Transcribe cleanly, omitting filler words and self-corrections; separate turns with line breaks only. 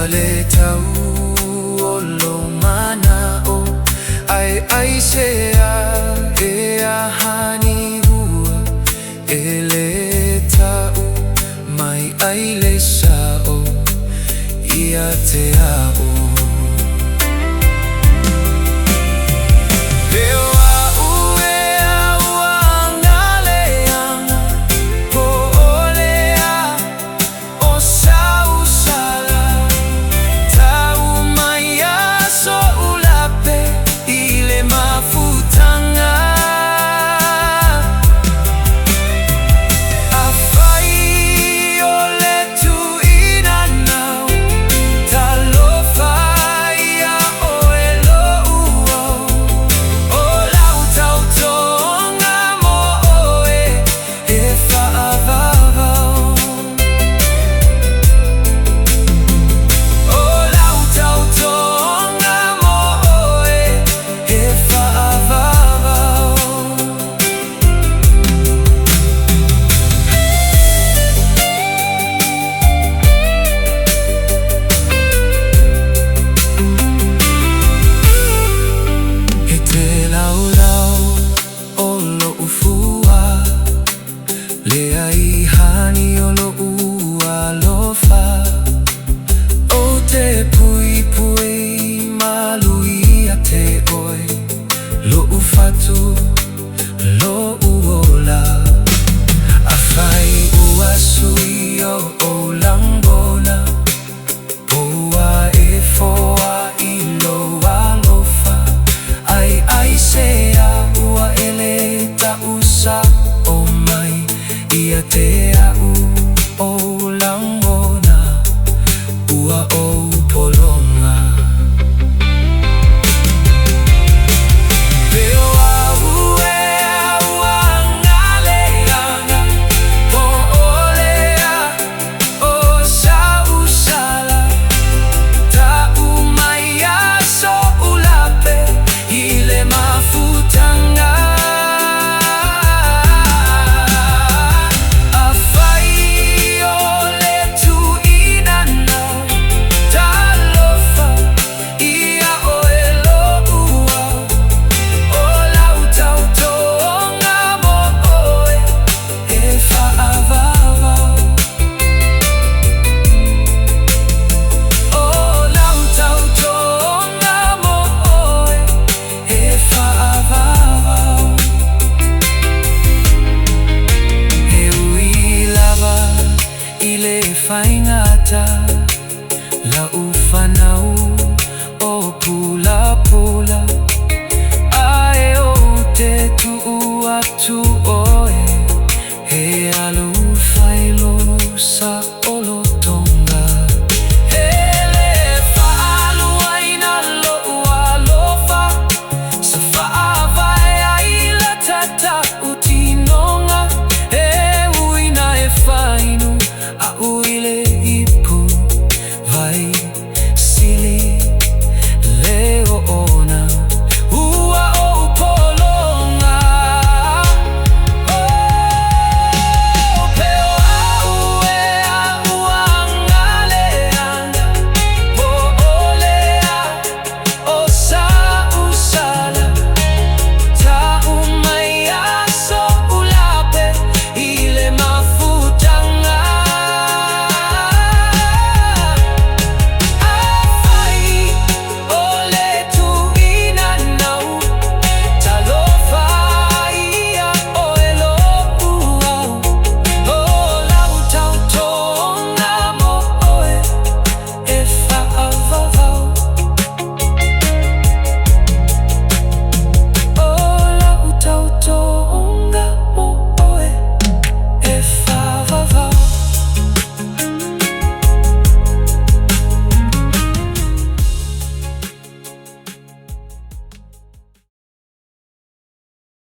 le tau o lo mana o ai se e a hani ua e le tau mai ai le sa o ia te a o Lo uola afai ua sui o langona Poa e foa I lo alofa ai se a ua ele ta usa o mai ia te a o langona ua o polonga Faingata la ufanau o pula ae o te tu atu oe he alu failo sa